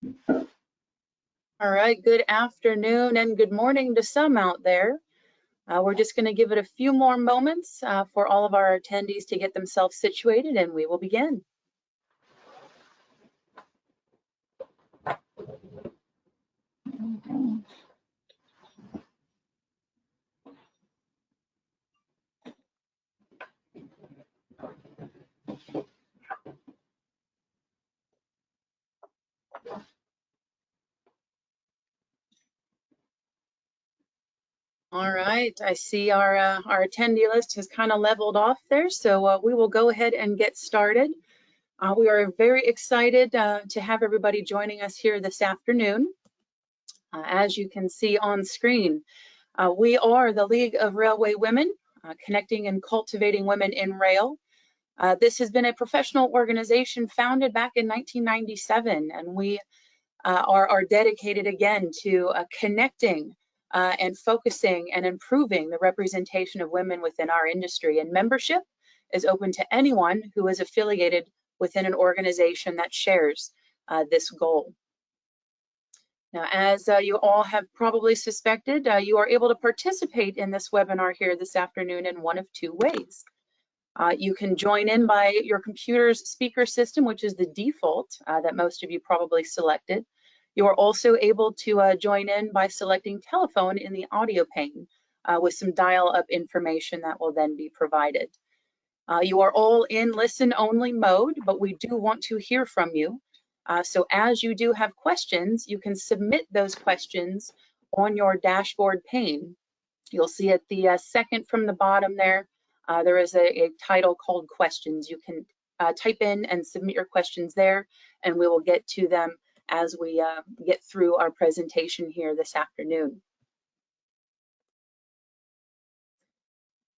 All right, good afternoon and good morning to some out there. We're just going to give it a few more moments for all of our attendees to get themselves situated, and we will begin. All right, I see our attendee list has kind of leveled off there, so we will go ahead and get started. We are very excited to have everybody joining us here this afternoon. As you can see on screen, we are the League of Railway Women, connecting and cultivating women in rail. This has been a professional organization founded back in 1997, and we are dedicated again to connecting and focusing and improving the representation of women within our industry. And membership is open to anyone who is affiliated within an organization that shares this goal. Now, as you all have probably suspected, you are able to participate in this webinar here this afternoon in one of two ways. You can join in by your computer's speaker system, which is the default that most of you probably selected. You are also able to join in by selecting telephone in the audio pane with some dial-up information that will then be provided. You are all in listen-only mode, but we do want to hear from you. So as you do have questions, you can submit those questions on your dashboard pane. You'll see at the second from the bottom there, there is a title called questions. You can type in and submit your questions there, and we will get to them as we get through our presentation here this afternoon.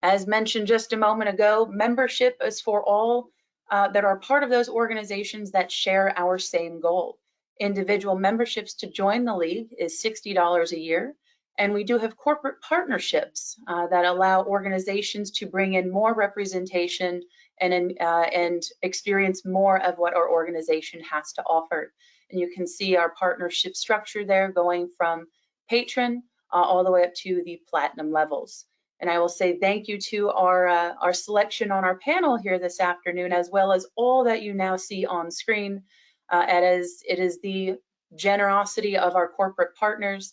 As mentioned just a moment ago, membership is for all that are part of those organizations that share our same goal. Individual memberships to join the league is $60 a year. And we do have corporate partnerships that allow organizations to bring in more representation and experience more of what our organization has to offer. And you can see our partnership structure there going from patron all the way up to the platinum levels. And I will say thank you to our selection on our panel here this afternoon, as well as all that you now see on screen. It is the generosity of our corporate partners,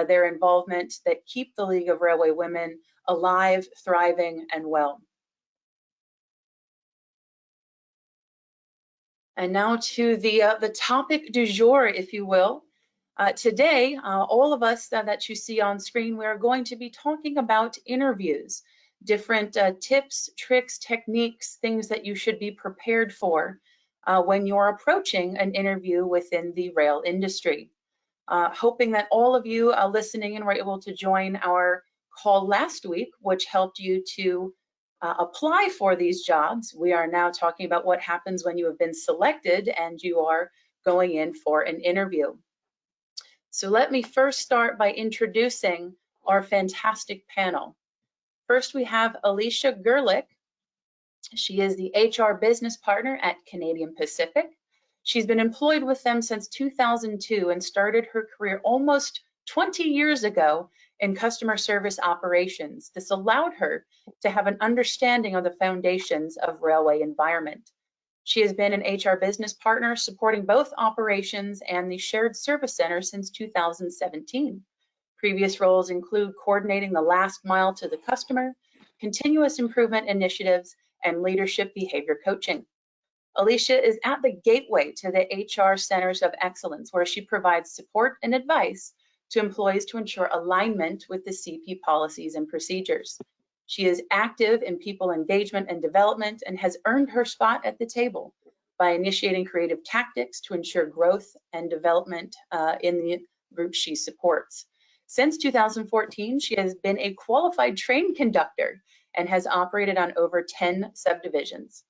their involvement that keep the League of Railway Women alive, thriving, and well. And now to the topic du jour, if you will. Today, all of us that you see on screen, we're going to be talking about interviews, different tips, tricks, techniques, things that you should be prepared for when you're approaching an interview within the rail industry. Hoping that all of you listening in were able to join our call last week, which helped you to apply for these jobs. We are now talking about what happens when you have been selected and you are going in for an interview. So let me first start by introducing our fantastic panel. First, we have Alicia Gerlich. She is the HR business partner at Canadian Pacific. She's been employed with them since 2002 and started her career almost 20 years ago in customer service operations. This allowed her to have an understanding of the foundations of railway environment. She has been an HR business partner supporting both operations and the shared service center since 2017. Previous roles include coordinating the last mile to the customer, continuous improvement initiatives, and leadership behavior coaching. Alicia is at the gateway to the HR Centers of Excellence, where she provides support and advice to employees to ensure alignment with the CP policies and procedures. She is active in people engagement and development and has earned her spot at the table by initiating creative tactics to ensure growth and development in the group she supports. Since 2014, she has been a qualified train conductor and has operated on over 10 subdivisions.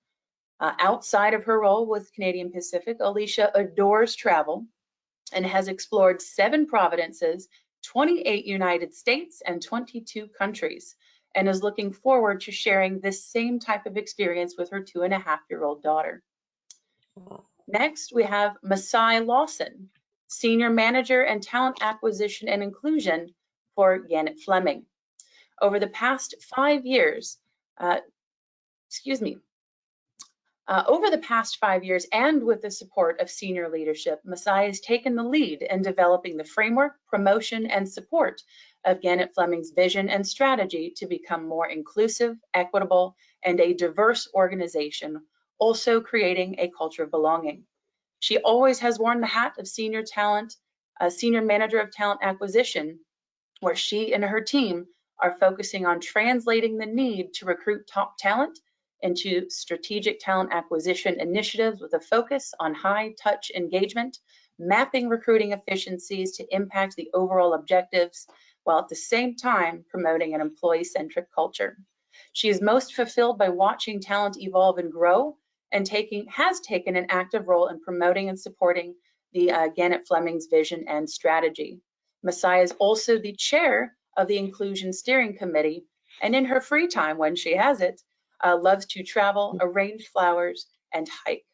Outside of her role with Canadian Pacific, Alicia adores travel and has explored 7 provinces, 28 United States, and 22 countries, and is looking forward to sharing this same type of experience with her 2.5-year-old daughter. Next, we have Masai Lawson. Senior Manager and Talent Acquisition and Inclusion for Gannett Fleming. Over the past 5 years, over the past 5 years, and with the support of senior leadership, Masai has taken the lead in developing the framework, promotion, and support of Gannett Fleming's vision and strategy to become more inclusive, equitable, and a diverse organization, also creating a culture of belonging. She always has worn the hat of senior manager of talent acquisition, where she and her team are focusing on translating the need to recruit top talent into strategic talent acquisition initiatives with a focus on high-touch engagement, mapping recruiting efficiencies to impact the overall objectives, while at the same time promoting an employee-centric culture. She is most fulfilled by watching talent evolve and grow, and has taken an active role in promoting and supporting the Gannett Fleming's vision and strategy. Masai is also the chair of the Inclusion Steering Committee, and in her free time, when she has it, loves to travel, arrange flowers, and hike.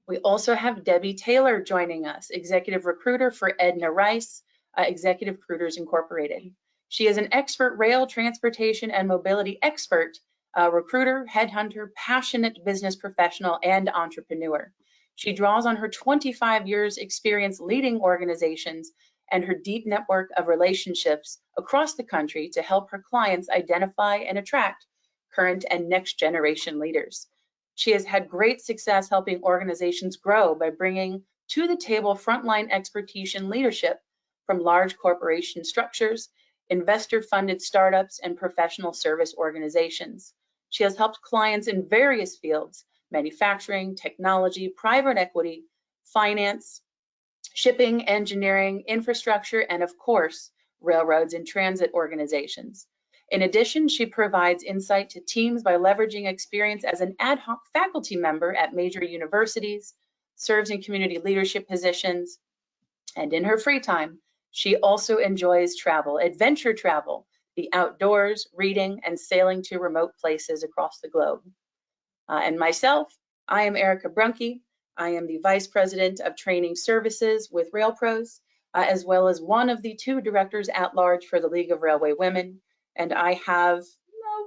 We also have Debbie Taylor joining us, Executive Recruiter for Edna Rice, Executive Recruiters Incorporated. She is an expert rail transportation and mobility expert, recruiter, headhunter, passionate business professional, and entrepreneur. She draws on her 25 years experience leading organizations and her deep network of relationships across the country to help her clients identify and attract current and next generation leaders. She has had great success helping organizations grow by bringing to the table frontline expertise and leadership from large corporation structures, investor-funded startups, and professional service organizations. She has helped clients in various fields: manufacturing, technology, private equity, finance, shipping, engineering, infrastructure, and of course, railroads and transit organizations. In addition, she provides insight to teams by leveraging experience as an ad hoc faculty member at major universities, serves in community leadership positions, and in her free time, she also enjoys travel, adventure travel, the outdoors, reading, and sailing to remote places across the globe. And myself, I am Erica Brunke. I am the Vice President of Training Services with RailPros, as well as one of the 2 directors at large for the League of Railway Women. And I have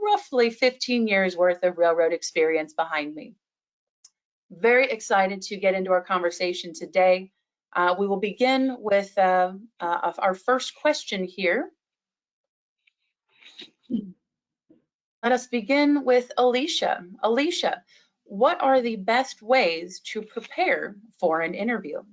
roughly 15 years worth of railroad experience behind me. Very excited to get into our conversation today. We will begin with our first question here. Let us begin with Alicia. Alicia, what are the best ways to prepare for an interview?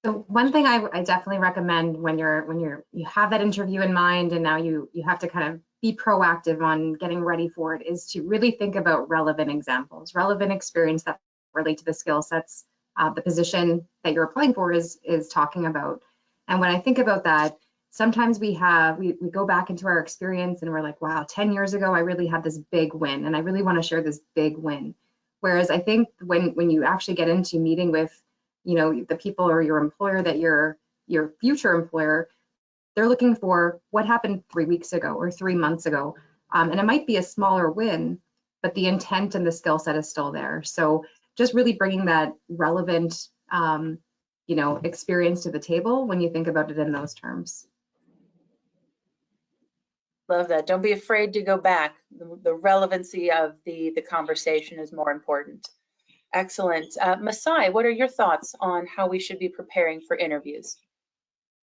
So one thing I definitely recommend when you have that interview in mind, and now you have to kind of be proactive on getting ready for it, is to really think about relevant examples, relevant experience that relate to the skill sets the position that you're applying for is talking about. And when I think about that, sometimes we go back into our experience and we're like, wow, 10 years ago, I really had this big win and I really want to share this big win. Whereas I think when you actually get into meeting with, the people or your employer, that your future employer, they're looking for what happened 3 weeks ago or 3 months ago. And it might be a smaller win, but the intent and the skill set is still there. So just really bringing that relevant, experience to the table when you think about it in those terms. Love that. Don't be afraid to go back. The relevancy of the conversation is more important. Excellent. Masai, what are your thoughts on how we should be preparing for interviews?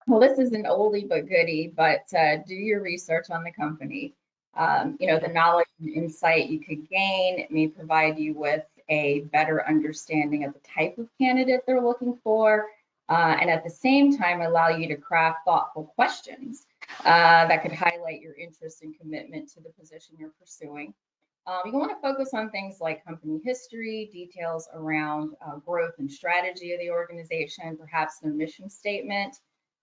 Well, this is an oldie but goodie, but do your research on the company. The knowledge and insight you could gain, it may provide you with a better understanding of the type of candidate they're looking for, and at the same time allow you to craft thoughtful questions that could highlight your interest and commitment to the position you're pursuing. You want to focus on things like company history, details around growth and strategy of the organization, perhaps their mission statement,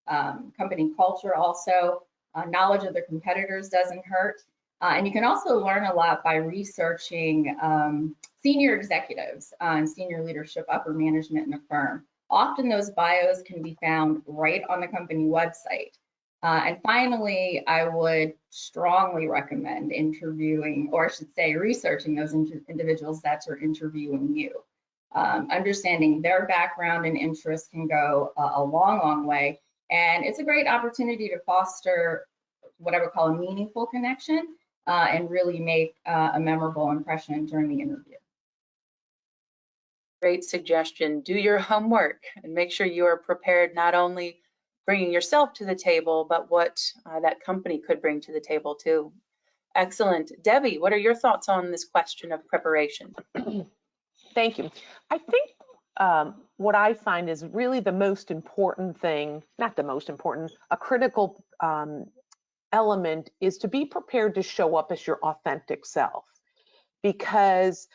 company culture also. Knowledge of their competitors doesn't hurt. And you can also learn a lot by researching senior executives and senior leadership, upper management in a firm. Often those bios can be found right on the company website. And finally, I would strongly recommend interviewing, or I should say researching those individuals that are interviewing you. Understanding their background and interests can go a long, long way. And it's a great opportunity to foster what I would call a meaningful connection and really make a memorable impression during the interview. Great suggestion. Do your homework and make sure you are prepared, not only bringing yourself to the table, but what that company could bring to the table too. Excellent. Debbie, what are your thoughts on this question of preparation? Thank you. I think what I find is really the most important thing, not the most important, a critical element is to be prepared to show up as your authentic self. Because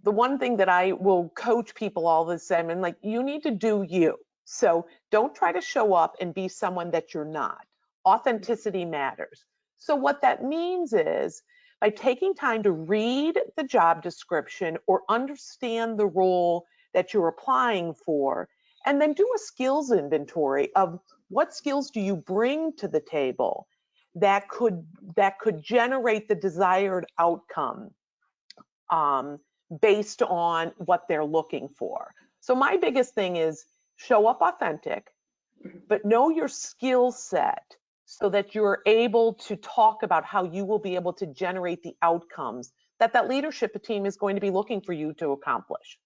the one thing that I will coach people all the time, and like, you need to do you. So don't try to show up and be someone that you're not. Authenticity matters. So what that means is, by taking time to read the job description or understand the role that you're applying for, and then do a skills inventory of what skills do you bring to the table that could generate the desired outcome based on what they're looking for. So my biggest thing is show up authentic, but know your skill set so that you're able to talk about how you will be able to generate the outcomes that leadership team is going to be looking for you to accomplish.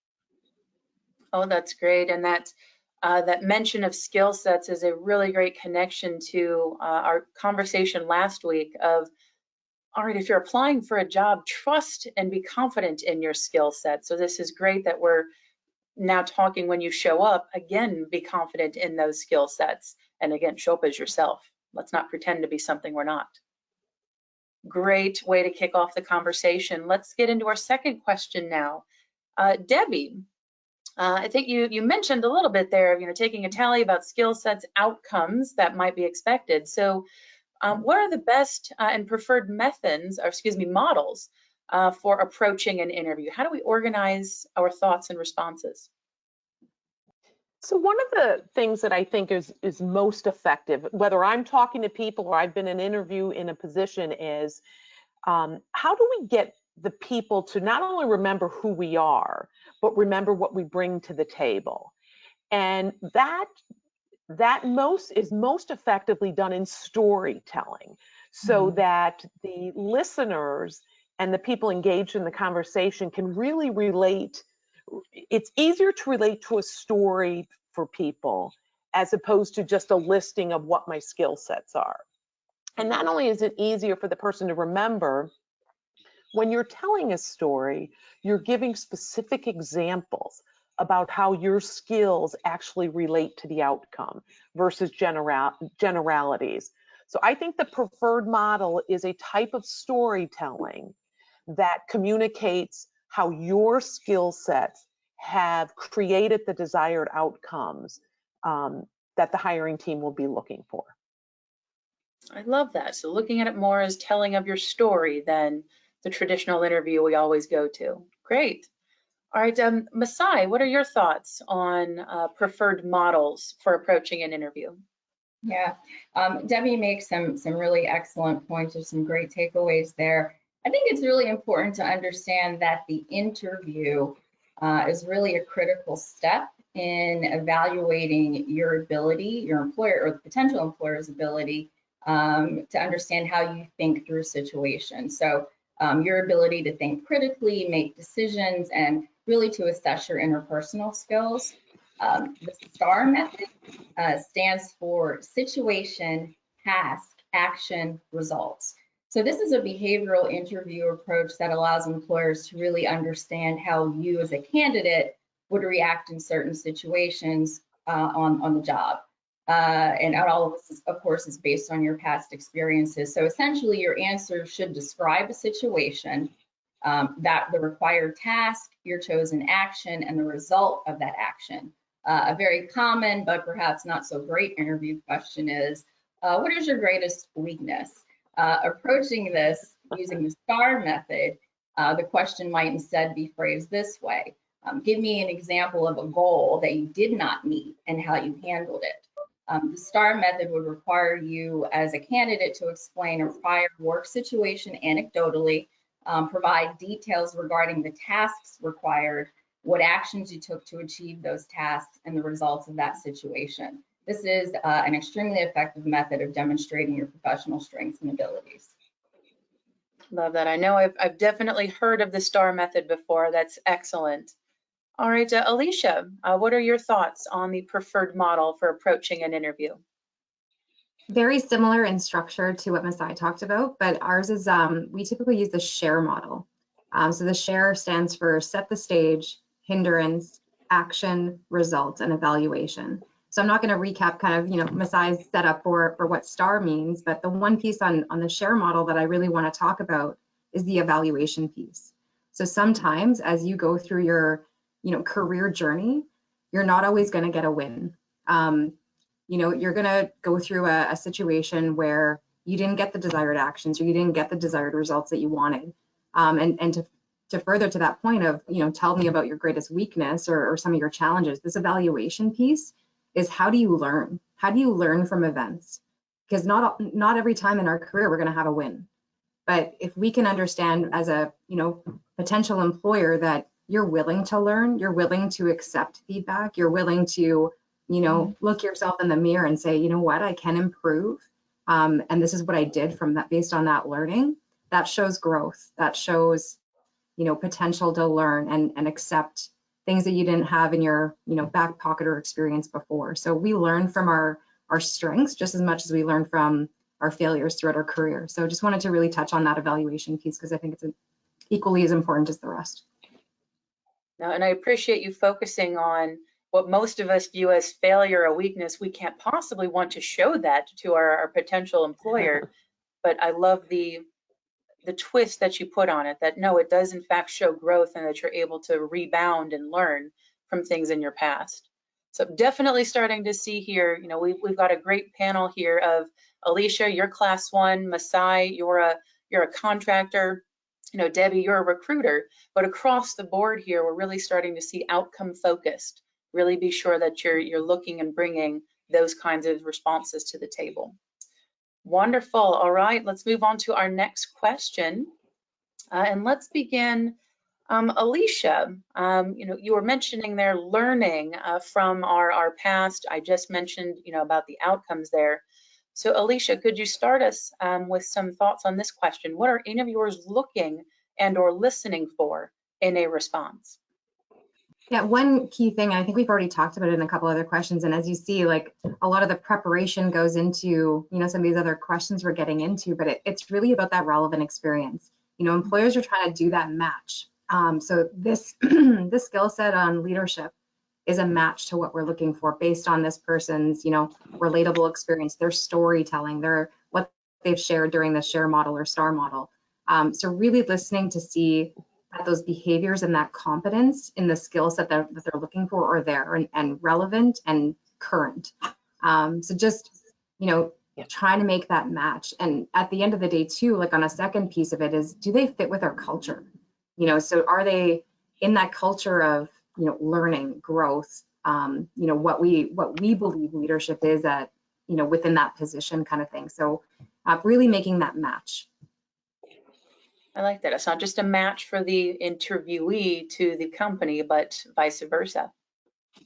Oh, that's great. And that mention of skill sets is a really great connection to our conversation last week of, all right, if you're applying for a job, trust and be confident in your skill set. So this is great that we're now talking when you show up, again, be confident in those skill sets. And again, show up as yourself. Let's not pretend to be something we're not. Great way to kick off the conversation. Let's get into our second question now. Debbie, I think you mentioned a little bit there, taking a tally about skill sets, outcomes that might be expected. So what are the best and preferred methods, or models for approaching an interview? How do we organize our thoughts and responses? So one of the things that I think is most effective, whether I'm talking to people or I've been in an interview in a position, is how do we get the people to not only remember who we are, but remember what we bring to the table? And that is most effectively done in storytelling, so that the listeners and the people engaged in the conversation can really relate. It's easier to relate to a story for people as opposed to just a listing of what my skill sets are. And not only is it easier for the person to remember, when you're telling a story, you're giving specific examples about how your skills actually relate to the outcome versus generalities. So I think the preferred model is a type of storytelling that communicates how your skill sets have created the desired outcomes that the hiring team will be looking for. I love that. So looking at it more as telling of your story than the traditional interview we always go to. Great. All right, Masai, what are your thoughts on preferred models for approaching an interview? Yeah, Debbie makes some really excellent points. There's some great takeaways there. I think it's really important to understand that the interview is really a critical step in evaluating your ability, your employer or the potential employer's ability to understand how you think through situations. So your ability to think critically, make decisions, and really to assess your interpersonal skills. The STAR method stands for situation, task, action, results. So this is a behavioral interview approach that allows employers to really understand how you as a candidate would react in certain situations on the job. And all of this, of course, is based on your past experiences. So essentially, your answer should describe a situation, that the required task, your chosen action, and the result of that action. A very common, but perhaps not so great interview question is, what is your greatest weakness? Approaching this using the STAR method, the question might instead be phrased this way. Give me an example of a goal that you did not meet and how you handled it. The STAR method would require you as a candidate to explain a prior work situation anecdotally, provide details regarding the tasks required, what actions you took to achieve those tasks, and the results of that situation. This is an extremely effective method of demonstrating your professional strengths and abilities. Love that. I know I've definitely heard of the STAR method before. That's excellent. All right, Alicia, what are your thoughts on the preferred model for approaching an interview? Very similar in structure to what Masai talked about, but ours is, we typically use the SHARE model. So the SHARE stands for set the stage, hindrance, action, result, and evaluation. So I'm not going to recap kind of, Masai's setup for what STAR means, but the one piece on the SHARE model that I really want to talk about is the evaluation piece. So sometimes as you go through your, career journey, you're not always going to get a win. You're going to go through a situation where you didn't get the desired actions or you didn't get the desired results that you wanted. And to further to that point of, tell me about your greatest weakness or some of your challenges, this evaluation piece is how do you learn? How do you learn from events? Because not every time in our career we're going to have a win. But if we can understand as a, potential employer that you're willing to learn, you're willing to accept feedback, you're willing to, look yourself in the mirror and say, you know what, I can improve. And this is what I did from that, based on that learning, that shows growth, that shows, potential to learn and accept things that you didn't have in your, back pocket or experience before. So we learn from our strengths just as much as we learn from our failures throughout our career. So just wanted to really touch on that evaluation piece because I think it's equally as important as the rest. No, and I appreciate you focusing on what most of us view as failure or weakness. We can't possibly want to show that to our potential employer, but I love the twist that you put on it, that no, it does in fact show growth and that you're able to rebound and learn from things in your past. So definitely starting to see here, we've got a great panel here of Alicia, you're class 1, Masai, you're a contractor, Debbie, you're a recruiter, but across the board here, we're really starting to see outcome focused. Really be sure that you're looking and bringing those kinds of responses to the table. Wonderful. All right, let's move on to our next question. And let's begin, Alicia, you were mentioning there learning from our past. I just mentioned, about the outcomes there. So Alicia, could you start us with some thoughts on this question? What are interviewers looking and or listening for in a response? Yeah, one key thing, I think we've already talked about it in a couple other questions, and as you see, like a lot of the preparation goes into, some of these other questions we're getting into, but it's really about that relevant experience. Employers are trying to do that match. So this this skill set on leadership is a match to what we're looking for based on this person's, relatable experience, their storytelling, what they've shared during the SHARE model or STAR model. So really listening to see that those behaviors and that competence in the skill set that they're looking for are there and relevant and current. So just, trying to make that match. And at the end of the day too, like on a second piece of it is, do they fit with our culture? So are they in that culture of, learning, growth, what we believe leadership is at, within that position kind of thing. So really making that match. I like that. It's not just a match for the interviewee to the company, but vice versa.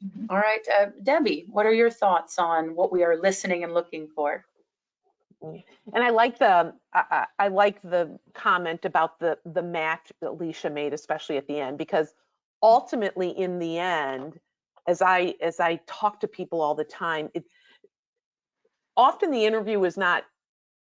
Mm-hmm. All right, Debbie, what are your thoughts on what we are listening and looking for? And I like the comment about the match that Alicia made, especially at the end, because ultimately in the end, as I talk to people all the time, often the interview is not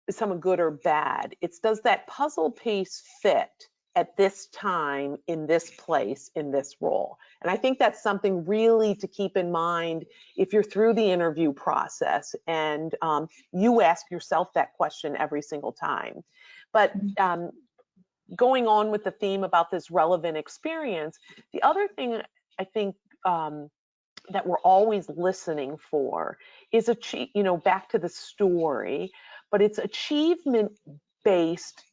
someone good or bad. It's does that puzzle piece fit at this time, in this place, in this role? And I think that's something really to keep in mind if you're through the interview process and you ask yourself that question every single time. But going on with the theme about this relevant experience, the other thing I think that we're always listening for is back to the story, but it's achievement-based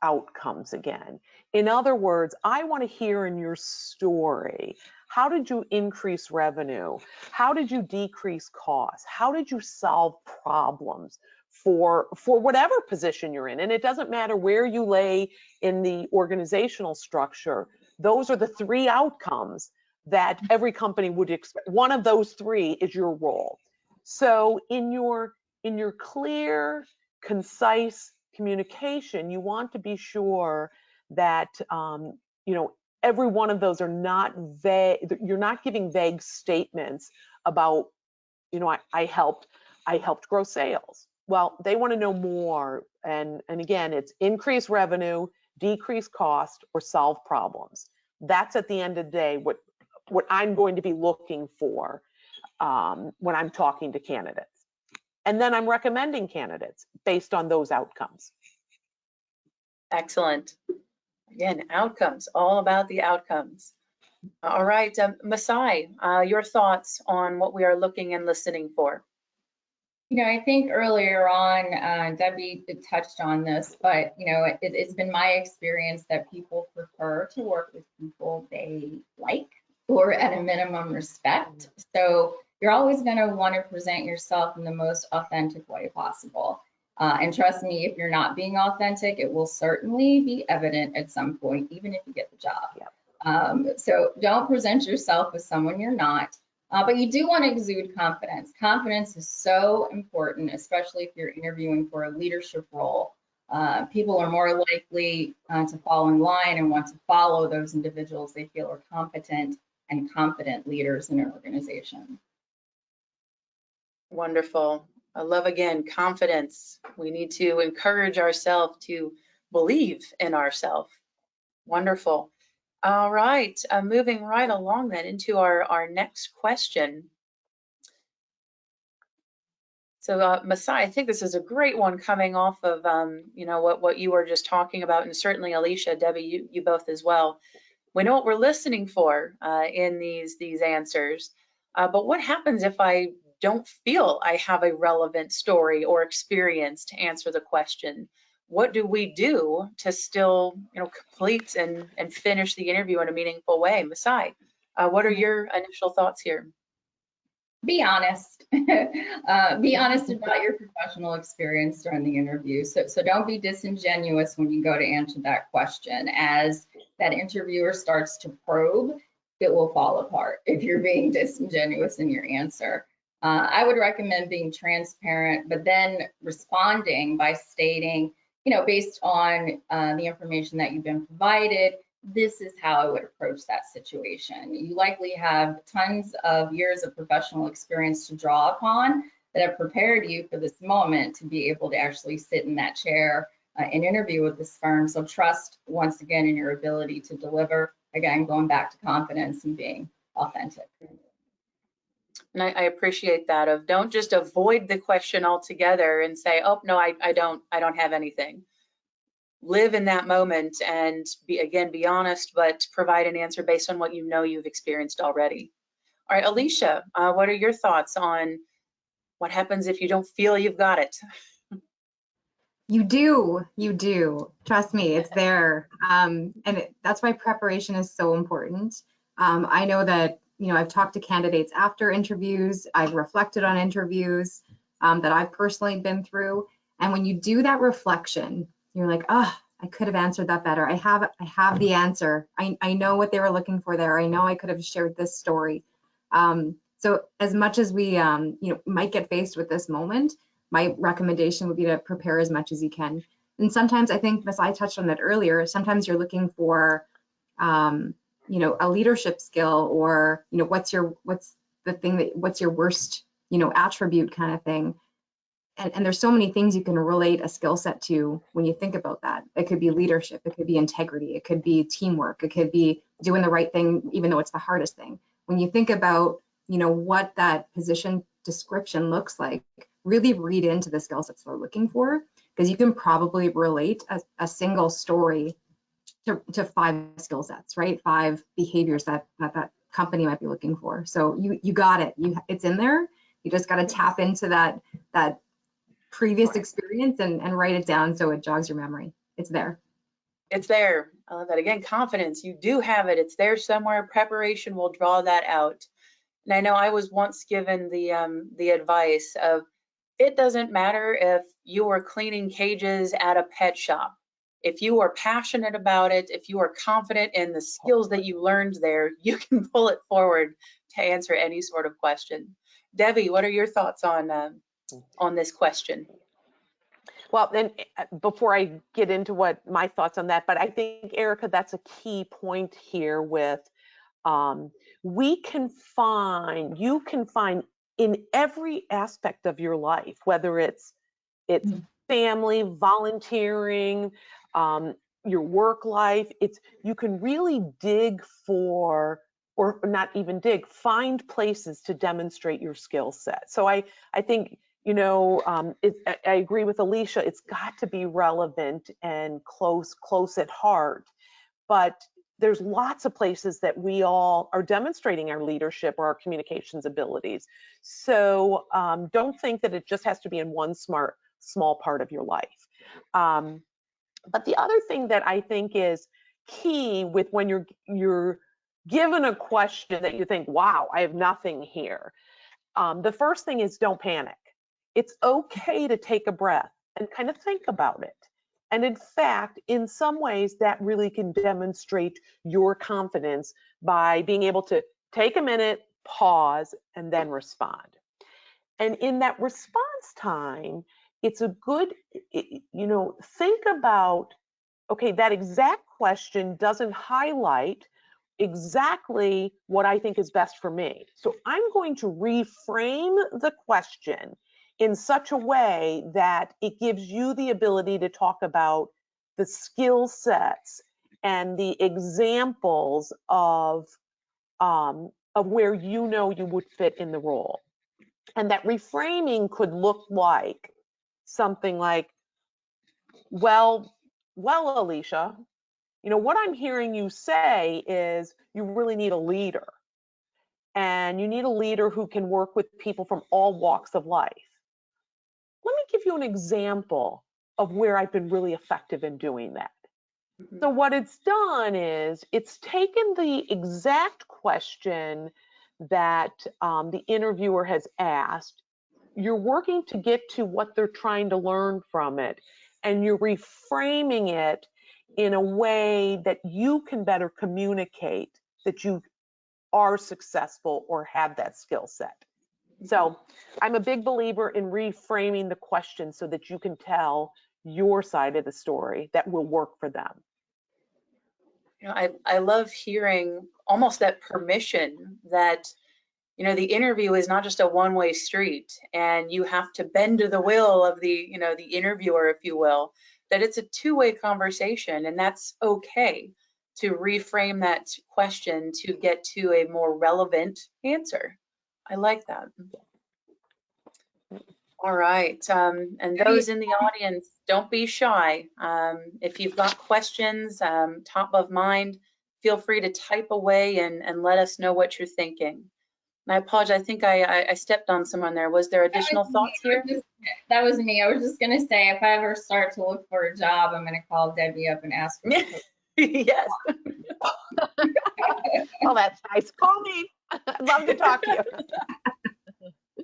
outcomes again. In other words, I want to hear in your story, how did you increase revenue? How did you decrease costs? How did you solve problems for whatever position you're in? And it doesn't matter where you lay in the organizational structure, Those are the 3 outcomes that every company would expect. One of those 3 is your role. So in your clear, concise communication, you want to be sure that every one of those are not vague. You're not giving vague statements about, I helped grow sales. Well, they want to know more. And again, it's increase revenue, decrease cost, or solve problems. That's at the end of the day what I'm going to be looking for when I'm talking to candidates. And then I'm recommending candidates based on those outcomes. Excellent. Again, outcomes, all about the outcomes. All right, Masai, your thoughts on what we are looking and listening for? I think earlier on, Debbie touched on this, but, it's been my experience that people prefer to work with people they like or at a minimum respect. So you're always going to want to present yourself in the most authentic way possible. And trust me, if you're not being authentic, it will certainly be evident at some point, even if you get the job. Yep. So don't present yourself as someone you're not. But you do want to exude confidence. Confidence is so important, especially if you're interviewing for a leadership role. People are more likely to fall in line and want to follow those individuals they feel are competent and confident leaders in an organization. Wonderful. I love, again, confidence. We need to encourage ourselves to believe in ourselves. Wonderful. All right, moving right along then into our next question. So Masai, I think this is a great one coming off of what you were just talking about, and certainly Alicia, Debbie, you both as well. We know what we're listening for in these answers, but what happens if I don't feel I have a relevant story or experience to answer the question? What do we do to still complete and finish the interview in a meaningful way? Masai, what are your initial thoughts here? Be honest. Be honest about your professional experience during the interview. So don't be disingenuous when you go to answer that question. As that interviewer starts to probe, it will fall apart if you're being disingenuous in your answer. I would recommend being transparent, but then responding by stating, based on the information that you've been provided, this is how I would approach that situation. You likely have tons of years of professional experience to draw upon that have prepared you for this moment to be able to actually sit in that chair and interview with this firm. So trust, once again, in your ability to deliver. Again, going back to confidence and being authentic. And I appreciate that, of don't just avoid the question altogether and say, oh, no, I don't have anything. Live in that moment and be honest, but provide an answer based on what you've experienced already. All right, Alicia, what are your thoughts on what happens if you don't feel you've got it? You do. Trust me, it's there. That's why preparation is so important. I know that, I've talked to candidates after interviews, I've reflected on interviews that I've personally been through. And when you do that reflection, you're like, oh, I could have answered that better. I have the answer. I know what they were looking for there. I know I could have shared this story. So as much as we, might get faced with this moment, my recommendation would be to prepare as much as you can. And sometimes, I think Masai touched on that earlier, sometimes you're looking for, a leadership skill, or, what's your worst, attribute kind of thing. And there's so many things you can relate a skill set to when you think about that. It could be leadership, it could be integrity, it could be teamwork, it could be doing the right thing, even though it's the hardest thing. When you think about, what that position description looks like, really read into the skill sets they're looking for, because you can probably relate a single story to 5 skill sets, right? 5 behaviors that company might be looking for. So you got it. It's in there. You just got to tap into that previous experience and write it down so it jogs your memory. It's there. It's there. I love that. Again, confidence. You do have it. It's there somewhere. Preparation will draw that out. And I know I was once given the advice of, it doesn't matter if you were cleaning cages at a pet shop. if you are passionate about it, if you are confident in the skills that you learned there, you can pull it forward to answer any sort of question. Debbie, what are your thoughts on this question? Well, then before I get into what my thoughts on that, but I think, Erica, that's a key point here with you can find in every aspect of your life, whether it's family, volunteering, your work life, you can really dig for, or not even dig, find places to demonstrate your skill set. So I think, I agree with Alicia, it's got to be relevant and close at heart, but there's lots of places that we all are demonstrating our leadership or our communications abilities. So don't think that it just has to be in one small part of your life. But the other thing that I think is key with when you're given a question that you think, wow, I have nothing here. The first thing is don't panic. It's okay to take a breath and kind of think about it. And in fact, in some ways, that really can demonstrate your confidence by being able to take a minute, pause, and then respond. And in that response time, it's a good, think about, okay, that exact question doesn't highlight exactly what I think is best for me. So I'm going to reframe the question in such a way that it gives you the ability to talk about the skill sets and the examples of where you would fit in the role. And that reframing could look like something like, well, Alicia, what I'm hearing you say is you really need a leader. And you need a leader who can work with people from all walks of life. Let me give you an example of where I've been really effective in doing that. Mm-hmm. So what it's done is it's taken the exact question that the interviewer has asked. You're working to get to what they're trying to learn from it, and you're reframing it in a way that you can better communicate that you are successful or have that skill set. So I'm a big believer in reframing the question so that you can tell your side of the story that will work for them. I love hearing almost that permission that, the interview is not just a one-way street and you have to bend to the will of the interviewer, if you will, that it's a two-way conversation, and that's okay to reframe that question to get to a more relevant answer. I like that. All right, and those in the audience, don't be shy. If you've got questions, top of mind, feel free to type away and let us know what you're thinking. And I apologize, I think I stepped on someone there. Was there additional thoughts here? That was me. I was just going to say, if I ever start to look for a job, I'm going to call Debbie up and ask her. Yes. Oh, that's nice. Call me. I'd love to talk to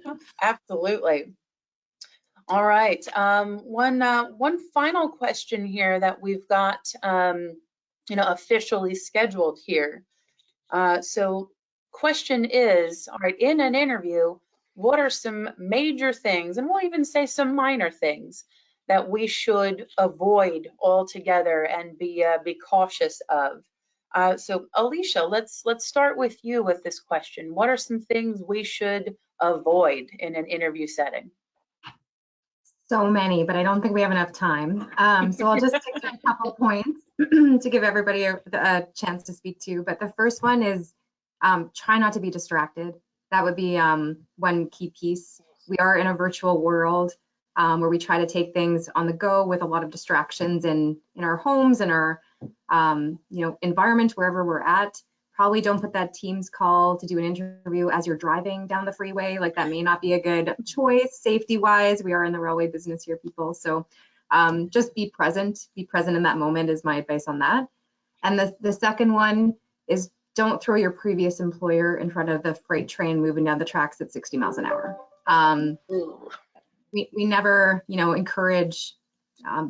you. Absolutely. All right. One final question here that we've got, officially scheduled here. So question is, all right, in an interview, what are some major things, and we'll even say some minor things, that we should avoid altogether and be cautious of? So Alicia, let's start with you with this question. What are some things we should avoid in an interview setting? So many, but I don't think we have enough time. So I'll just take a couple points to give everybody a chance to speak to. But the first one is try not to be distracted. That would be one key piece. We are in a virtual world where we try to take things on the go with a lot of distractions in our homes and our environment, wherever we're at. Probably don't put that Teams call to do an interview as you're driving down the freeway. Like, that may not be a good choice safety wise. We are in the railway business here, people. So just be present in that moment is my advice on that. And the second one is don't throw your previous employer in front of the freight train moving down the tracks at 60 miles an hour. We never, encourage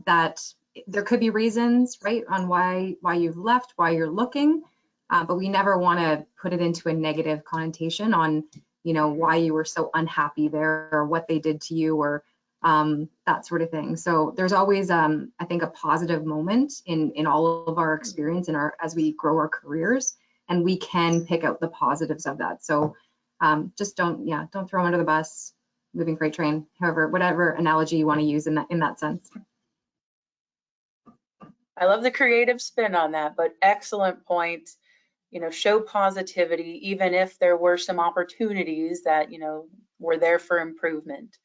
that there could be reasons, right, on why you've left, why you're looking, but we never want to put it into a negative connotation on, you know, why you were so unhappy there or what they did to you or that sort of thing. So there's always, I think, a positive moment in all of our experience and as we grow our careers, and we can pick out the positives of that. So just don't throw them under the bus. Moving freight train, however, whatever analogy you want to use in that sense. I love the creative spin on that, but excellent point. You know, show positivity, even if there were some opportunities that, you know, were there for improvement.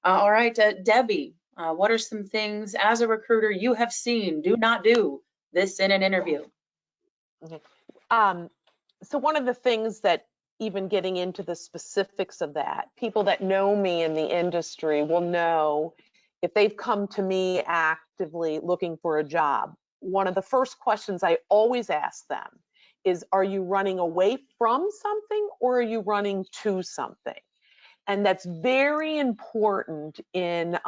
All right, Debbie, what are some things as a recruiter you have seen do not do this in an interview? Okay. So one of the things that, even getting into the specifics of that, people that know me in the industry will know if they've come to me actively looking for a job, one of the first questions I always ask them is, are you running away from something or are you running to something? And that's very important in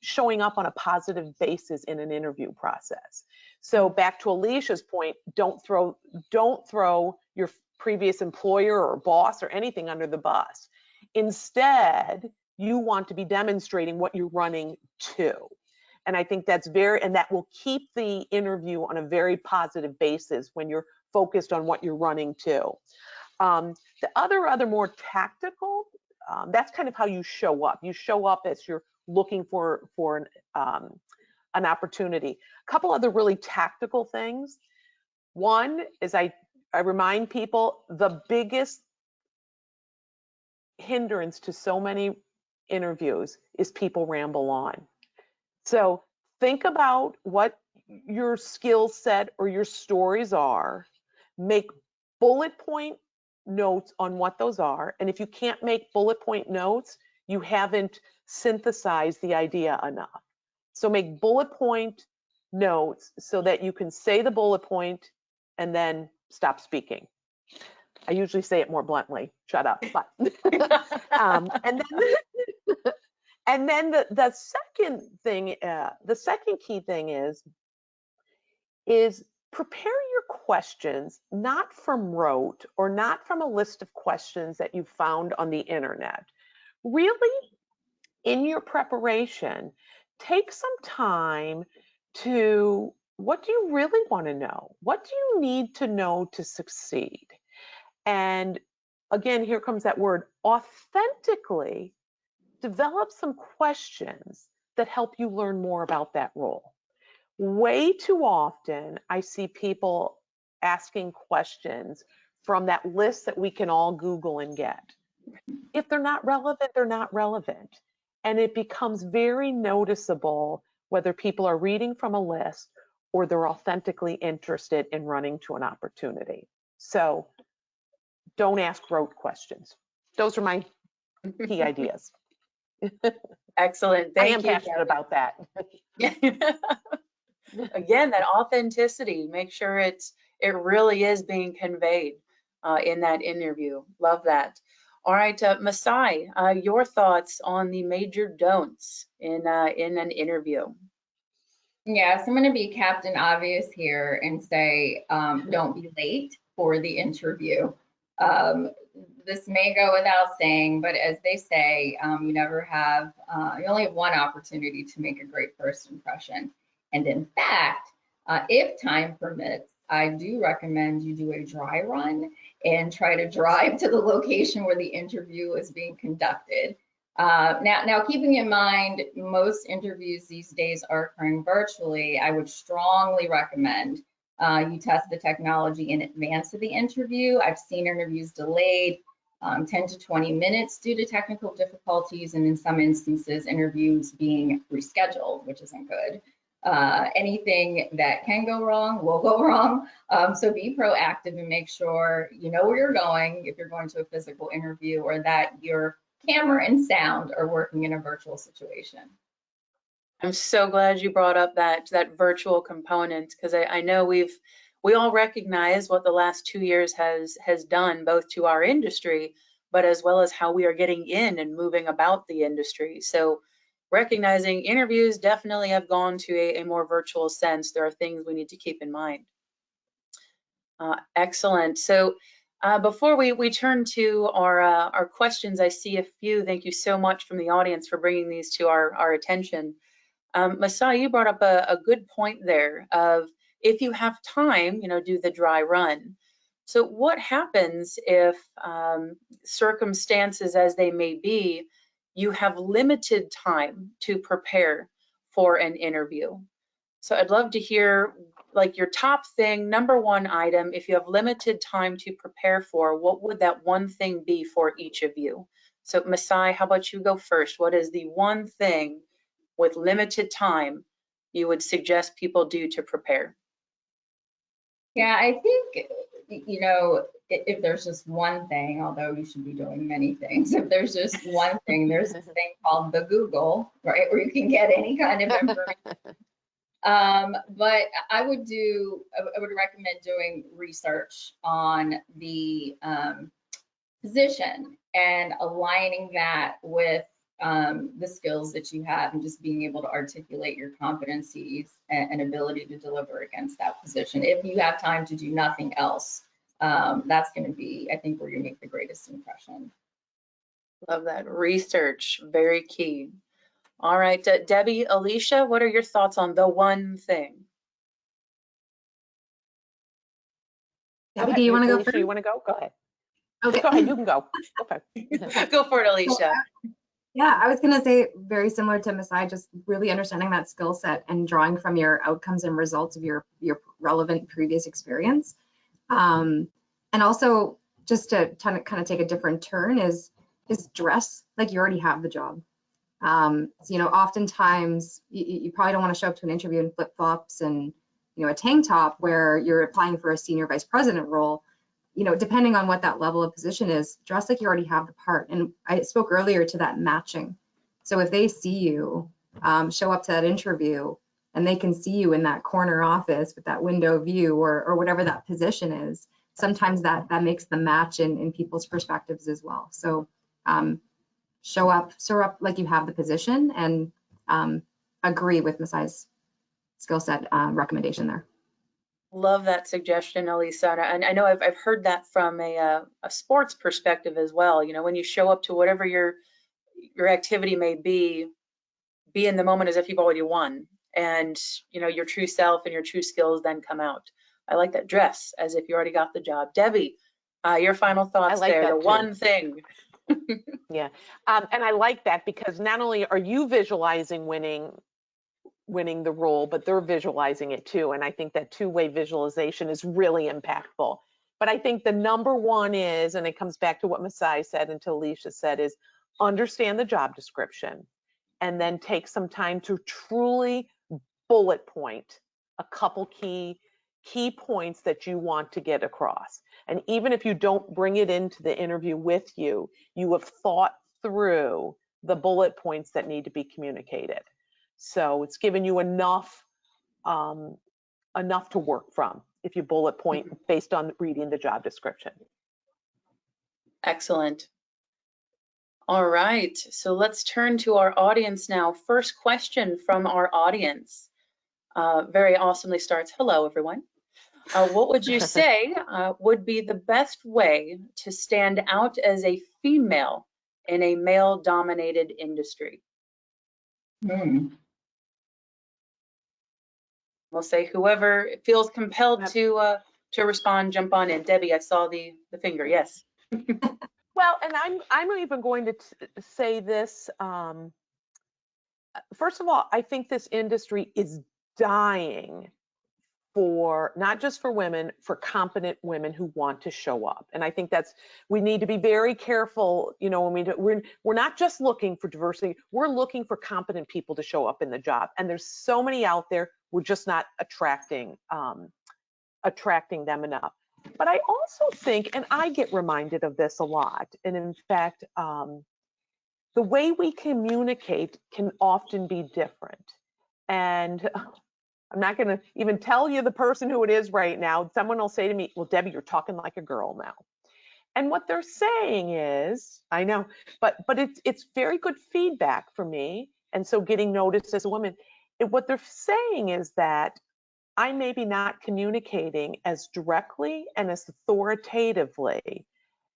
showing up on a positive basis in an interview process. So back to Alicia's point, don't throw your previous employer or boss or anything under the bus. Instead, you want to be demonstrating what you're running to. And I think that's that will keep the interview on a very positive basis when you're focused on what you're running to. The other more tactical, that's kind of how you show up. You show up as you're looking for an opportunity. A couple other really tactical things. One is I remind people the biggest hindrance to so many interviews is people ramble on. So think about what your skill set or your stories are. Make bullet point notes on what those are. And if you can't make bullet point notes, you haven't synthesized the idea enough. So make bullet point notes so that you can say the bullet point and then stop speaking. I usually say it more bluntly, shut up. But and then the second thing, the second key thing is prepare your questions not from rote or not from a list of questions that you found on the internet. Really, in your preparation, take some time to, what do you really want to know? What do you need to know to succeed? And again, here comes that word, authentically develop some questions that help you learn more about that role. Way too often, I see people asking questions from that list that we can all Google and get. If they're not relevant, they're not relevant. And it becomes very noticeable whether people are reading from a list or they're authentically interested in running to an opportunity. So don't ask rote questions. Those are my key ideas. Excellent. Thank you. I am passionate about that. Again, that authenticity, make sure it really is being conveyed in that interview. Love that. All right, Masai, your thoughts on the major don'ts in an interview? Yeah, so I'm going to be Captain Obvious here and say, don't be late for the interview. This may go without saying, but as they say, you only have one opportunity to make a great first impression. And in fact, if time permits, I do recommend you do a dry run and try to drive to the location where the interview is being conducted. Now, keeping in mind, most interviews these days are occurring virtually, I would strongly recommend you test the technology in advance of the interview. I've seen interviews delayed 10 to 20 minutes due to technical difficulties, and in some instances, interviews being rescheduled, which isn't good. Anything that can go wrong will go wrong. So be proactive and make sure you know where you're going if you're going to a physical interview, or that your camera and sound are working in a virtual situation. I'm so glad you brought up that virtual component, because I know we all recognize what the last 2 years has done, both to our industry, but as well as how we are getting in and moving about the industry. So recognizing interviews definitely have gone to a more virtual sense. There are things we need to keep in mind. Excellent. So before we turn to our questions, I see a few. Thank you so much from the audience for bringing these to our attention. Masai, you brought up a good point there of if you have time, do the dry run. So what happens if circumstances as they may be, you have limited time to prepare for an interview? So I'd love to hear like your top thing, number one item, if you have limited time to prepare for, what would that one thing be for each of you? So Masai, how about you go first? What is the one thing with limited time you would suggest people do to prepare? Yeah, I think, if there's just one thing, although you should be doing many things, if there's just one thing, there's this thing called the Google, right, where you can get any kind of information. But I would recommend doing research on the position and aligning that with the skills that you have and just being able to articulate your competencies and ability to deliver against that position. If you have time to do nothing else, that's going to be, I think, where you make the greatest impression. Love that. Research, very key. All right, Debbie, Alicia, what are your thoughts on the one thing? Debbie, do you want to go Alicia, first? you want to go? Go ahead. Okay. Go ahead, you can go. Okay. Go for it, Alicia. Yeah, I was going to say very similar to Masai, just really understanding that skill set and drawing from your outcomes and results of your relevant previous experience. And also just to kind of take a different turn is dress like you already have the job. So, oftentimes you probably don't want to show up to an interview in flip-flops and, a tank top where you're applying for a senior vice president role. Depending on what that level of position is, dress like you already have the part. And I spoke earlier to that matching. So if they see you show up to that interview and they can see you in that corner office with that window view or whatever that position is, sometimes that makes the match in people's perspectives as well. So show up like you have the position and agree with Masai's skill set recommendation there. Love that suggestion, Elisa. And I know I've heard that from a sports perspective as well. When you show up to whatever your activity may be in the moment as if you've already won, and your true self and your true skills then come out. I like that. Dress as if you already got the job. Debbie, your final thoughts like there. The too. one thing. Yeah, and I like that because not only are you visualizing winning the role, but they're visualizing it too. And I think that two-way visualization is really impactful. But I think the number one is, and it comes back to what Masai said and to Alicia said, is understand the job description and then take some time to truly bullet point a couple key points that you want to get across. And even if you don't bring it into the interview with you, you have thought through the bullet points that need to be communicated. So it's given you enough to work from if you bullet point based on reading the job description. Excellent. All right, so let's turn to our audience now. First question from our audience. Very awesomely starts, hello everyone. What would you say would be the best way to stand out as a female in a male-dominated industry? We'll say whoever feels compelled to respond, jump on in. Debbie, I saw the finger, yes. Well, and I'm even going to say this. First of all, I think this industry is dying for not just for women, for competent women who want to show up. And I think we need to be very careful, when we're not just looking for diversity, we're looking for competent people to show up in the job. And there's so many out there, we're just not attracting them enough. But I also think, and I get reminded of this a lot, and in fact, the way we communicate can often be different. And I'm not going to even tell you the person who it is right now. Someone will say to me, well, Debbie, you're talking like a girl now. And what they're saying is, I know, but it's very good feedback for me, And so getting noticed as a woman, what they're saying is that I may be not communicating as directly and as authoritatively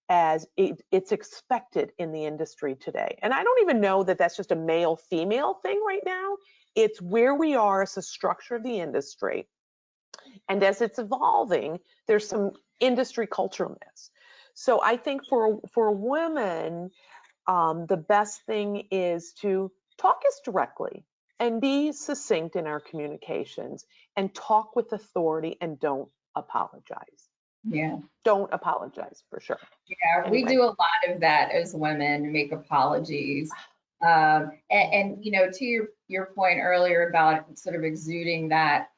as it's expected in the industry today. And I don't even know that that's just a male-female thing right now. It's where we are as a structure of the industry. And as it's evolving, there's some industry culturalness. So I think for a woman, the best thing is to talk as directly and be succinct in our communications and talk with authority and don't apologize. Yeah. Don't apologize, for sure. Yeah, we Anyway. do a lot of that as women, make apologies. And you know, to your point earlier about sort of exuding that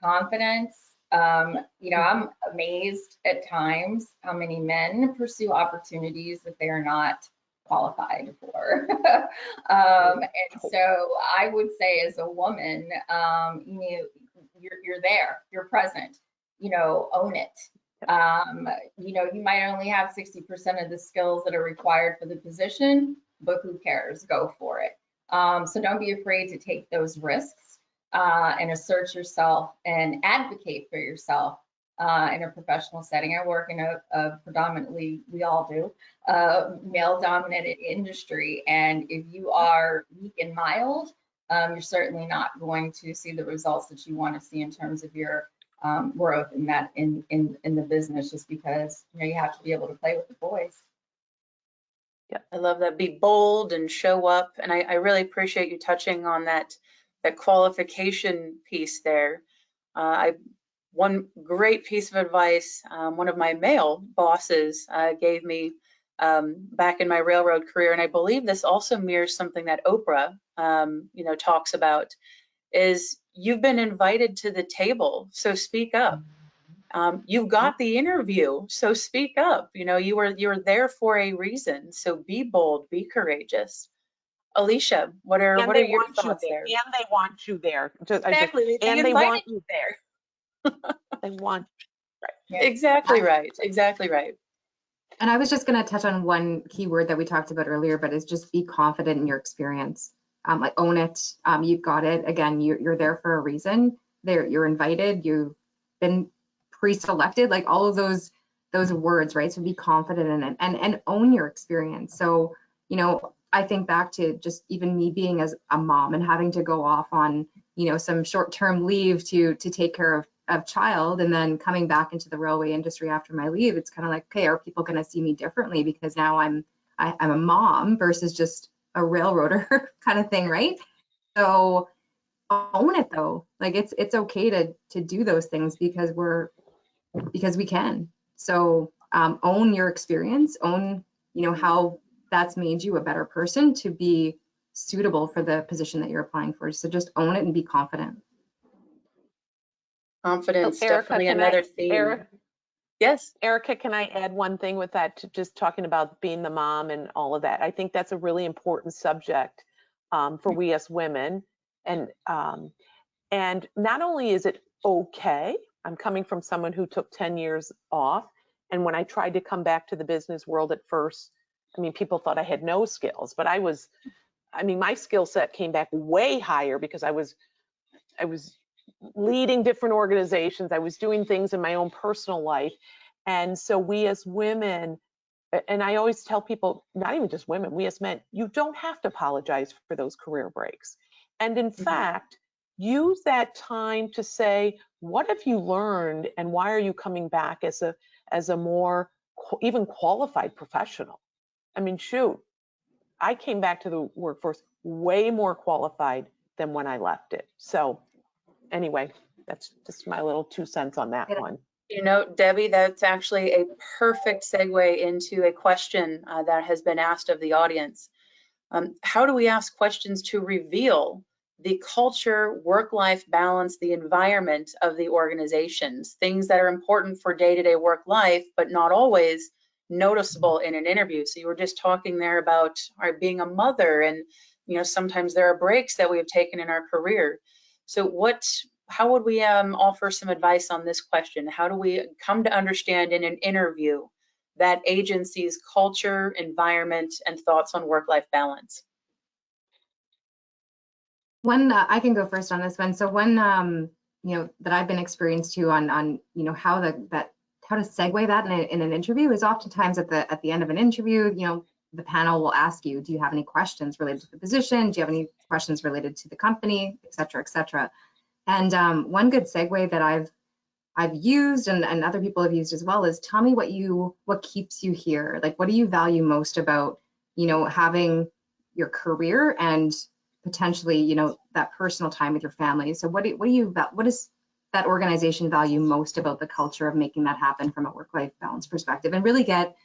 confidence, you know, I'm amazed at times how many men pursue opportunities that they are not qualified for. And so I would say as a woman, you know, you're there, you're present, you know, own it. You know, you might only have 60% of the skills that are required for the position, but who cares? Go for it. So don't be afraid to take those risks and assert yourself and advocate for yourself in a professional setting. I work in a predominantly, we all do, male-dominated industry. And if you are weak and mild, you're certainly not going to see the results that you want to see in terms of your growth in that in the business, just because you know you have to be able to play with the boys. Yeah, I love that. Be bold and show up. And I really appreciate you touching on that qualification piece there. One great piece of advice one of my male bosses gave me back in my railroad career, and I believe this also mirrors something that Oprah you know, talks about, is you've been invited to the table, so speak up. You've got the interview, so speak up. You know, you're there for a reason, so be bold, be courageous. Alicia, what are your thoughts there? And they want you there. Exactly. And they want you there. They want you. Yeah. Exactly right. Exactly right. And I was just going to touch on one key word that we talked about earlier, but is just be confident in your experience. Like own it. You've got it. Again, you're there for a reason. You're invited. You've been pre-selected. Like all of those words, right? So be confident in it and own your experience. So, you know, I think back to just even me being as a mom and having to go off on, you know, some short-term leave to take care of child, and then coming back into the railway industry after my leave. It's kind of like, okay, are people going to see me differently because now I'm a mom versus just a railroader kind of thing, right? So own it though. Like it's okay to do those things because we can. So own your experience, own, you know, how that's made you a better person to be suitable for the position that you're applying for. So just own it and be confident. Confidence, So, Erica, definitely another theme. Yes. Erica, can I add one thing with that, to just talking about being the mom and all of that? I think that's a really important subject for we as women. And not only is it okay, I'm coming from someone who took 10 years off. And when I tried to come back to the business world at first, I mean, people thought I had no skills, but my skill set came back way higher because I was leading different organizations. I was doing things in my own personal life. And so we as women, and I always tell people, not even just women, we as men, you don't have to apologize for those career breaks. And in fact, use that time to say, what have you learned and why are you coming back as a more even qualified professional? I mean, shoot, I came back to the workforce way more qualified than when I left it. So anyway, that's just my little 2 cents on that one. You know, Debbie, that's actually a perfect segue into a question that has been asked of the audience. How do we ask questions to reveal the culture, work-life balance, the environment of the organizations, things that are important for day-to-day work life, but not always noticeable in an interview? So you were just talking there about being a mother, and you know, sometimes there are breaks that we have taken in our career. So how would we offer some advice on this question? How do we come to understand in an interview that agency's culture, environment, and thoughts on work-life balance? One, I can go first on this one. So one, that I've been experienced to on, how how to segue that in an interview is oftentimes at the end of an interview, the panel will ask you, do you have any questions related to the position? Do you have any questions related to the company, et cetera, et cetera. And one good segue that I've used and other people have used as well is, tell me what keeps you here? Like, what do you value most about, having your career and potentially, that personal time with your family? So what does that organization value most about the culture of making that happen from a work-life balance perspective? And really get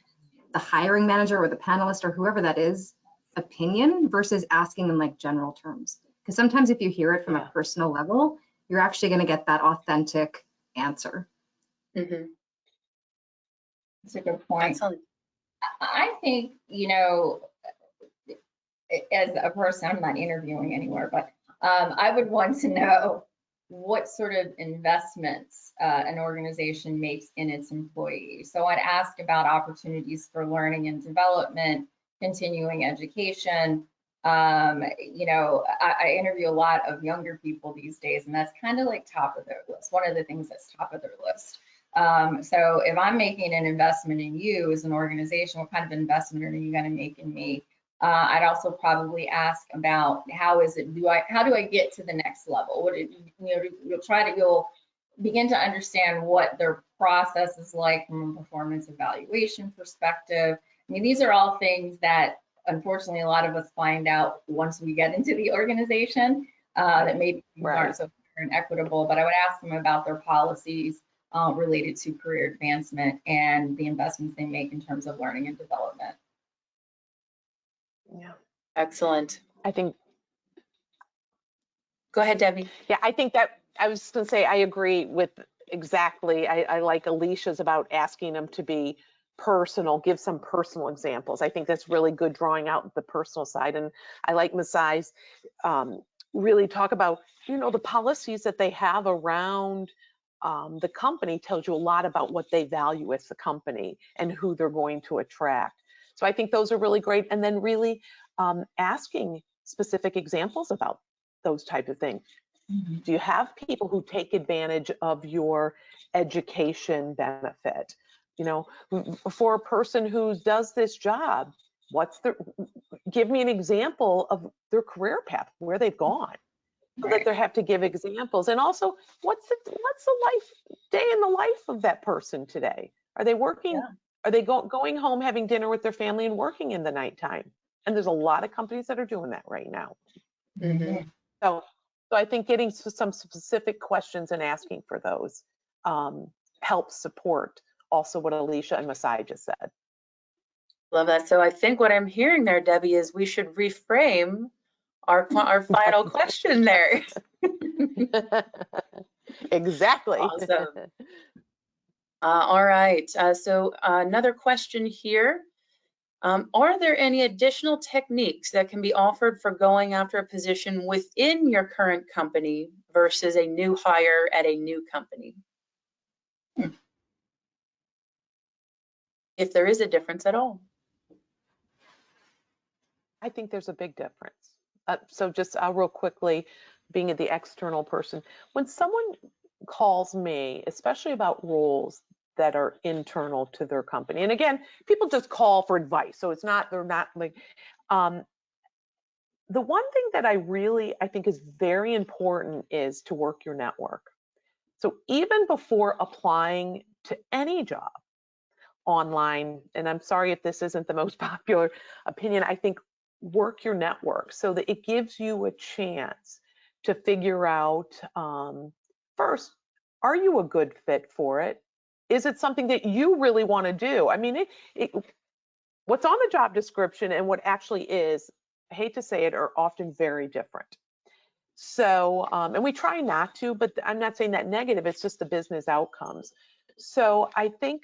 the hiring manager or the panelist or whoever that is opinion versus asking in like general terms. Because sometimes if you hear it from a personal level, you're actually going to get that authentic answer. Mm-hmm. That's a good point. Excellent. I think, as a person, I'm not interviewing anywhere, but I would want to know what sort of investments an organization makes in its employees. So I'd ask about opportunities for learning and development, continuing education. I interview a lot of younger people these days, and that's kind of like top of their list. One of the things that's top of their list. So if I'm making an investment in you as an organization, what kind of investment are you going to make in me? I'd also probably ask about how do I get to the next level? You'll begin to understand what their process is like from a performance evaluation perspective. I mean, these are all things that unfortunately a lot of us find out once we get into the organization that maybe aren't so fair and equitable. But I would ask them about their policies related to career advancement and the investments they make in terms of learning and development. Yeah. Excellent. I think. Go ahead, Debbie. Yeah, I think that I was going to say I agree with exactly. I like Alicia's about asking them to be personal, give some personal examples. I think that's really good, drawing out the personal side. And I like Masai's really talk about, the policies that they have around the company tells you a lot about what they value as the company and who they're going to attract. So I think those are really great. And then really asking specific examples about those type of things. Mm-hmm. Do you have people who take advantage of your education benefit? For a person who does this job, give me an example of their career path, where they've gone. So that they have to give examples. And also, what's the day in the life of that person today? Are they working? Yeah. Are they going home, having dinner with their family and working in the nighttime? And there's a lot of companies that are doing that right now. Mm-hmm. So I think getting some specific questions and asking for those helps support also what Alicia and Masai just said. Love that. So I think what I'm hearing there, Debbie, is we should reframe our final question there. Exactly. Awesome. All right. So another question here. Are there any additional techniques that can be offered for going after a position within your current company versus a new hire at a new company? If there is a difference at all. I think there's a big difference. So just real quickly, being the external person, when someone calls me, especially about roles that are internal to their company, and again, people just call for advice, so they're not like, the one thing that I think is very important is to work your network. So even before applying to any job online, and I'm sorry if this isn't the most popular opinion, I think work your network so that it gives you a chance to figure out, first, are you a good fit for it? Is it something that you really want to do? I mean, what's on the job description and what actually is, I hate to say it, are often very different. So, and we try not to, but I'm not saying that negative, it's just the business outcomes. So I think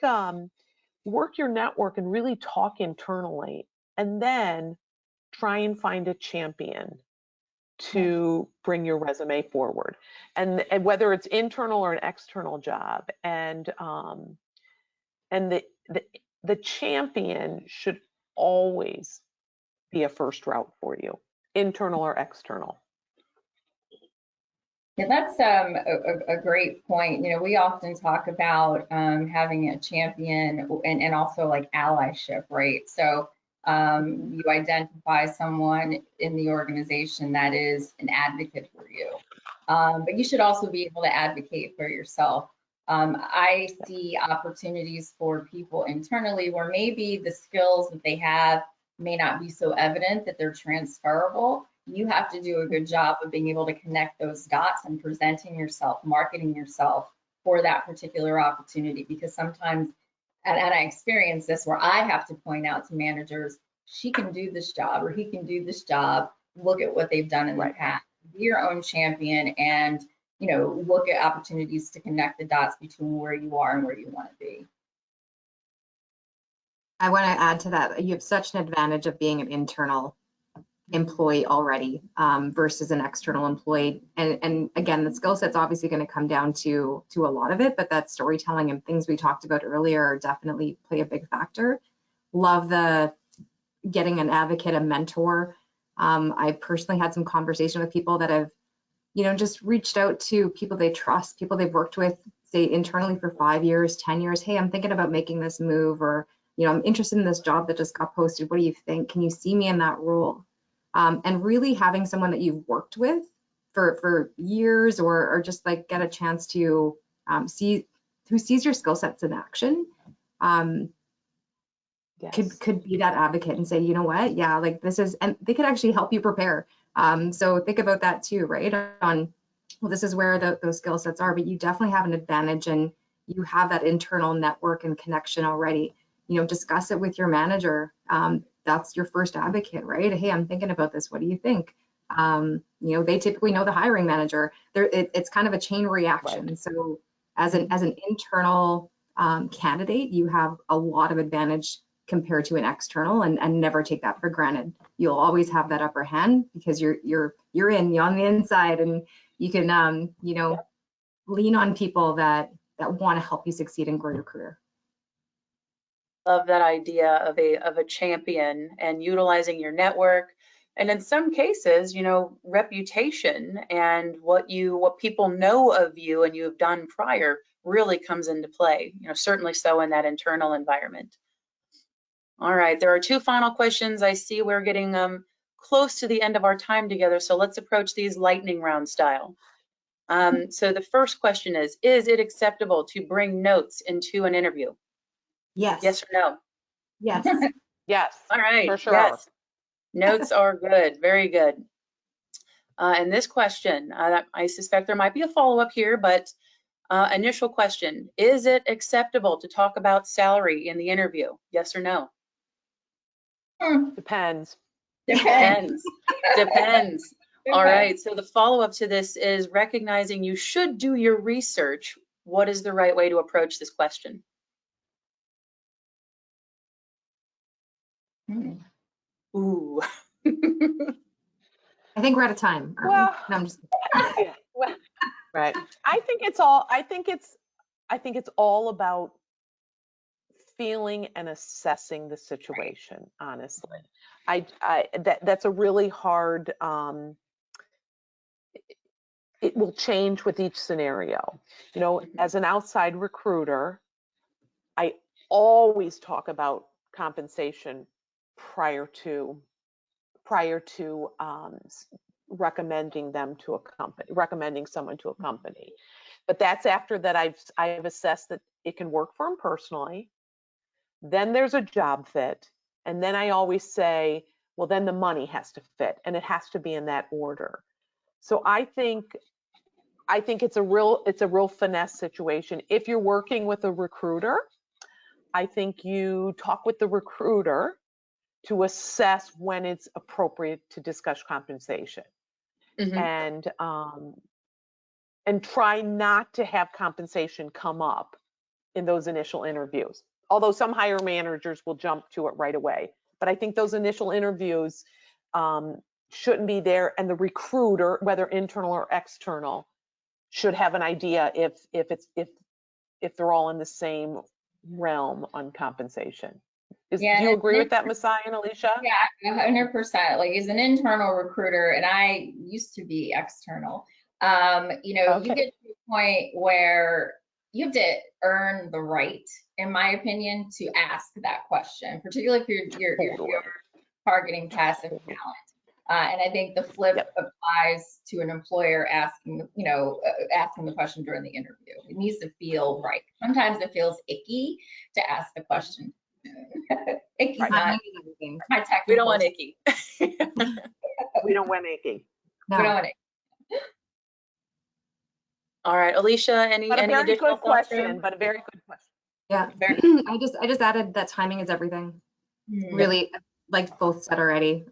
work your network and really talk internally, and then try and find a champion to bring your resume forward, and whether it's internal or an external job, and the champion should always be a first route for you, internal or external. Yeah, that's a great point. You know, we often talk about having a champion and also like allyship, right? So you identify someone in the organization that is an advocate for you, but you should also be able to advocate for yourself. I see opportunities for people internally where maybe the skills that they have may not be so evident that they're transferable. You have to do a good job of being able to connect those dots and presenting yourself, marketing yourself for that particular opportunity. Because sometimes, and I experience this where I have to point out to managers, she can do this job or he can do this job. Look at what they've done in the past. Be your own champion and, you know, look at opportunities to connect the dots between where you are and where you want to be. I want to add to that. You have such an advantage of being an internal employee already versus an external employee. And again, the skill set's obviously going to come down to a lot of it, but that storytelling and things we talked about earlier definitely play a big factor. Love the getting an advocate, a mentor. I personally had some conversation with people that have, you know, just reached out to people they trust, people they've worked with, say internally for 5 years, 10 years. Hey, I'm thinking about making this move, or, you know, I'm interested in this job that just got posted. What do you think? Can you see me in that role? And really having someone that you've worked with for years, or just like get a chance to see who sees your skill sets in action. Yes. Could be that advocate and say, you know what, yeah, like this is, and they could actually help you prepare. So think about that too, right? On, well, this is where those skill sets are, but you definitely have an advantage and you have that internal network and connection already. You know, discuss it with your manager. That's your first advocate, right? Hey, I'm thinking about this. What do you think? You know, they typically know the hiring manager. It's kind of a chain reaction. Right. So as an internal candidate, you have a lot of advantage compared to an external, and never take that for granted. You'll always have that upper hand because you're on the inside, and you can you know, lean on people that want to help you succeed and grow your career. Love that idea of a champion and utilizing your network, and in some cases, you know, reputation and what people know of you and you have done prior really comes into play. You know, certainly so in that internal environment. All right, there are 2 final questions. I see we're getting close to the end of our time together, so let's approach these lightning round style. So the first question is it acceptable to bring notes into an interview? Yes. Yes or no? Yes. Yes. All right. For sure. Yes. Notes are good. Very good. And this question, I suspect there might be a follow-up here, but initial question, is it acceptable to talk about salary in the interview? Yes or no? Depends. Depends. Depends. All right. So the follow-up to this is recognizing you should do your research. What is the right way to approach this question? Ooh. I think we're out of time. Well, no, I'm just yeah, well, right. I think it's all about feeling and assessing the situation, honestly. That's a really hard, it will change with each scenario. You know, as an outside recruiter, I always talk about compensation prior to recommending someone to a company. But that's after that I've assessed that it can work for them personally. Then there's a job fit, and then I always say, well, then the money has to fit, and it has to be in that order. So I think it's a real finesse situation. If you're working with a recruiter, I think you talk with the recruiter to assess when it's appropriate to discuss compensation. Mm-hmm. And try not to have compensation come up in those initial interviews. Although some hiring managers will jump to it right away. But I think those initial interviews shouldn't be there, and the recruiter, whether internal or external, should have an idea if they're all in the same realm on compensation. Do you agree with that, Masai and Alicia? Yeah, 100%. Like, as an internal recruiter, and I used to be external, You know, you Okay. get to a point where you have to earn the right, in my opinion, to ask that question, particularly if you're Totally. targeting passive talent. And I think the flip Yep. applies to an employer asking, you know, asking the question during the interview. It needs to feel right. Sometimes it feels icky to ask the question. Icky's Right. not Timing is everything. my technical. We don't want icky. We don't want icky. We don't No. want it. All right, Alicia, any But a very additional good thoughts there? question, but a very good question. Yeah. Very- I just added that timing is everything. Hmm. Really, like both said already.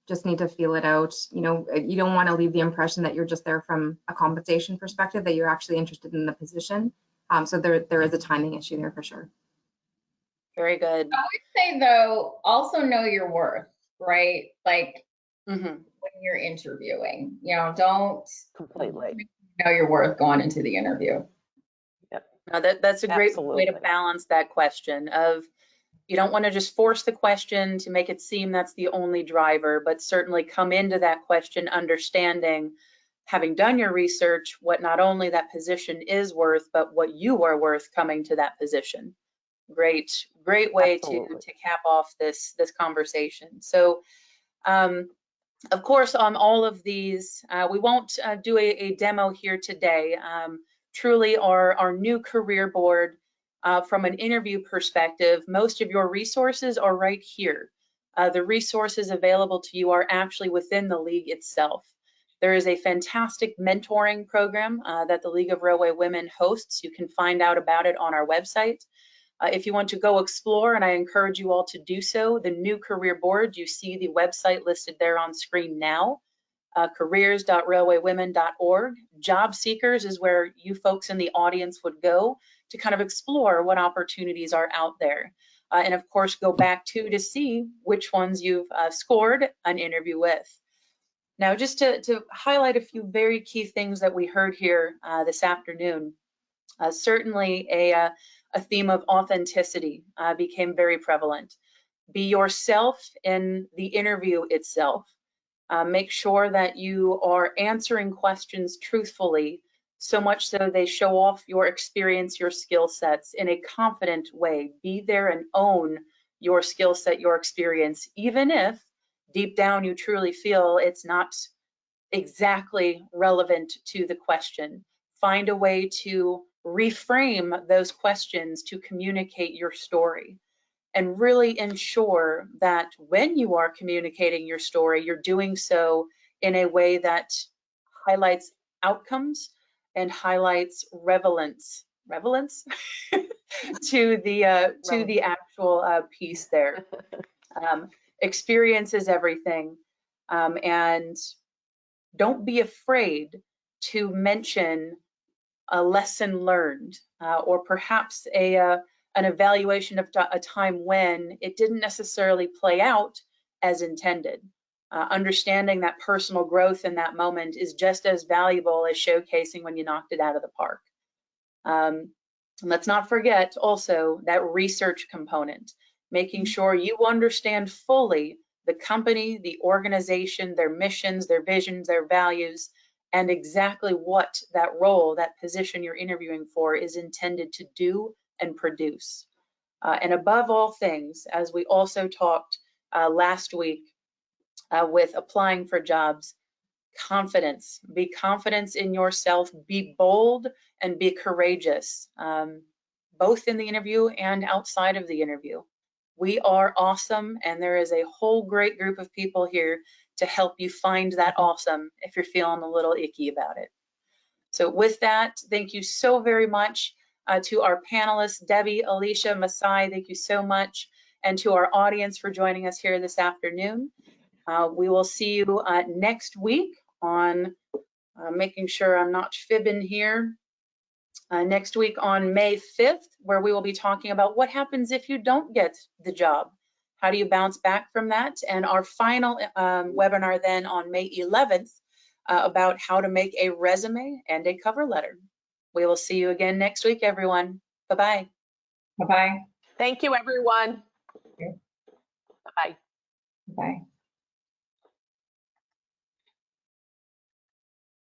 Just need to feel it out. You know, you don't want to leave the impression that you're just there from a compensation perspective, that you're actually interested in the position. So there is a timing issue there for sure. Very good. I would say though, also know your worth, right? Like Mhm. when you're interviewing, you know, don't Completely. know your worth going into the interview. No, that's a great way to Absolutely. balance that question of you don't want to just force the question to make it seem that's the only driver, but certainly come into that question understanding, having done your research, what not only that position is worth, but what you are worth coming to that position. Great way Absolutely. to cap off this conversation. So of course, on all of these, we won't do a demo here today. Truly, our new career board, from an interview perspective, most of your resources are right here. The resources available to you are actually within the league itself. There is a fantastic mentoring program that the League of Railway Women hosts. You can find out about it on our website. If you want to go explore, and I encourage you all to do so, the new career board, you see the website listed there on screen now, careers.railwaywomen.org. Job seekers is where you folks in the audience would go to kind of explore what opportunities are out there. And of course, go back to see which ones you've scored an interview with. Now, just to highlight a few very key things that we heard here this afternoon, certainly a theme of authenticity became very prevalent. Be yourself in the interview itself. Make sure that you are answering questions truthfully, so much so they show off your experience, your skill sets in a confident way. Be there and own your skill set, your experience, even if deep down you truly feel it's not exactly relevant to the question. Find a way to reframe those questions to communicate your story and really ensure that when you are communicating your story, you're doing so in a way that highlights outcomes and highlights relevance to the actual piece there. Experience is everything, and don't be afraid to mention a lesson learned or perhaps an evaluation of a time when it didn't necessarily play out as intended. Understanding that personal growth in that moment is just as valuable as showcasing when you knocked it out of the park. And let's not forget also that research component, making sure you understand fully the company, the organization, their missions, their visions, their values, and exactly what that role, that position you're interviewing for is intended to do and produce. And above all things, as we also talked last week with applying for jobs, confidence. Be confident in yourself, be bold, and be courageous, both in the interview and outside of the interview. We are awesome, and there is a whole great group of people here to help you find that awesome if you're feeling a little icky about it. So with that, thank you so very much to our panelists, Debbie, Alicia, Masai, thank you so much, and to our audience for joining us here this afternoon. We will see you next week on making sure I'm not fibbing here. Next week on May 5th, where we will be talking about what happens if you don't get the job. How do you bounce back from that? And our final webinar then on May 11th about how to make a resume and a cover letter. We will see you again next week, everyone. Bye-bye. Bye-bye. Thank you, everyone. Okay. Bye. Bye.